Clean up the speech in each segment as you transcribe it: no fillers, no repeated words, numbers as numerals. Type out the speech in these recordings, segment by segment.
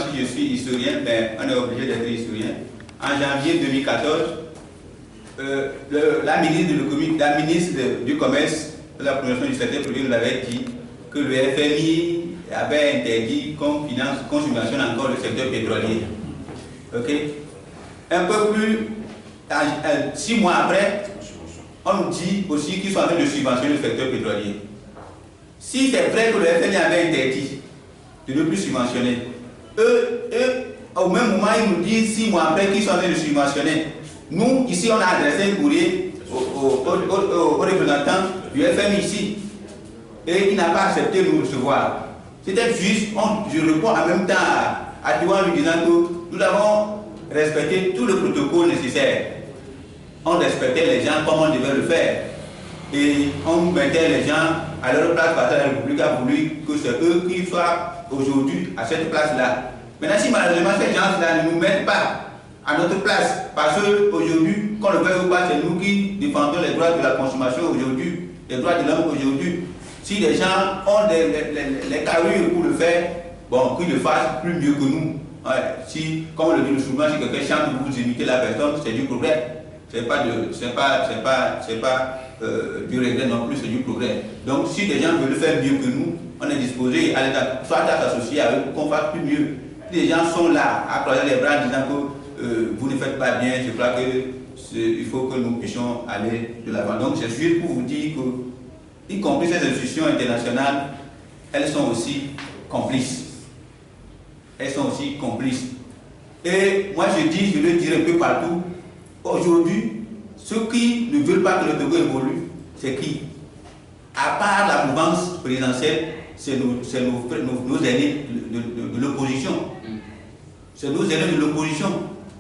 si je suis historien, mais on est obligé d'être historien. En janvier 2014, la ministre du Commerce, de la promotion du secteur privé, nous avait dit que le FMI avait interdit qu'on subventionne encore le secteur pétrolier. Ok? Un peu plus, 6 mois après, on nous dit aussi qu'ils sont en train de subventionner le secteur pétrolier. Si c'est vrai que le FMI avait interdit de ne plus subventionner, au même moment, ils nous disent 6 mois après qu'ils sont en train de subventionner. Nous, ici, on a adressé un courrier au représentant du FMI ici, et il n'a pas accepté de nous recevoir. C'était juste, je réponds en même temps à Tiwan lui disant que nous avons respecté tout le protocole nécessaire. On respectait les gens comme on devait le faire. Et on mettait les gens à leur place parce que la République a voulu que c'est eux qui soient aujourd'hui à cette place-là. Maintenant, si malheureusement ces gens-là ne nous mettent pas à notre place, parce qu'aujourd'hui, qu'on le veuille ou pas, c'est nous qui défendons les droits de la consommation aujourd'hui, les droits de l'homme aujourd'hui. Si les gens ont les carrures pour le faire, bon, qu'ils le fassent plus mieux que nous. Ouais, si, comme on le dit souvent, si quelqu'un chante pour vous imiter la personne, c'est du progrès. C'est pas du regret non plus, c'est du progrès. Donc, si les gens veulent faire mieux que nous, on est disposé à soit à s'associer avec eux pour qu'on fasse plus mieux. Si les gens sont là à croiser les bras en disant que vous ne faites pas bien, je crois qu'il faut que nous puissions aller de l'avant. Donc, c'est juste pour vous dire que, y compris ces institutions internationales, elles sont aussi complices. Elles sont aussi complices. Et moi, je le dirai un peu partout. Aujourd'hui, ceux qui ne veulent pas que le Togo évolue, c'est qui? À part la mouvance présidentielle, c'est nos aînés de l'opposition. C'est nos aînés de l'opposition.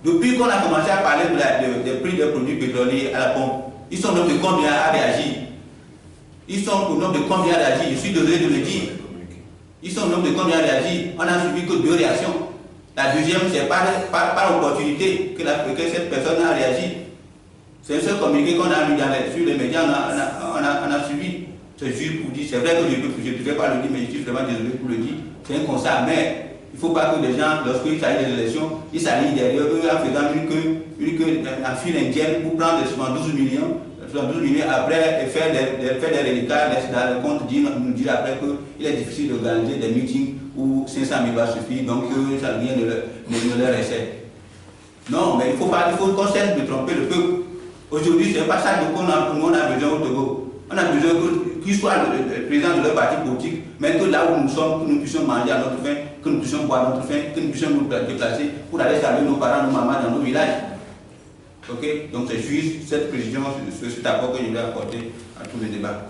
Depuis qu'on a commencé à parler des prix des produits pétroliers à la pompe, ils sont au nombre de combien à réagir? Ils sont au nombre de combien à réagir? Je suis désolé de le dire. Ils sont au nombre de combien à réagir? On n'a suivi que 2 réactions. La deuxième, c'est par opportunité que cette personne a réagi. C'est un seul communiqué qu'on a lu sur les médias, on a suivi. C'est juste pour dire, c'est vrai que je ne devais pas le dire, mais je suis vraiment désolé pour le dire. C'est un constat, mais il ne faut pas que les gens, lorsqu'il s'agit des élections, ils s'alignent derrière eux en faisant une file indienne pour prendre souvent 12 millions après et faire des résultats dans le compte, nous dire après qu'il est difficile d'organiser des meetings où 500 000 va suffire, donc ça ne vient de leur essai. Non, mais il faut qu'on cesse de tromper le peuple. Aujourd'hui, ce n'est pas ça qu'on a besoin au Togo. On a besoin qu'il soit le président de leur parti politique, mais que là où nous sommes, que nous puissions manger à notre faim, que nous puissions boire à notre faim, que nous puissions nous déplacer pour aller saluer nos parents, nos mamans dans nos villages. Ok? Donc c'est juste cette précision, cet apport que je voulais apporter à tous les débats.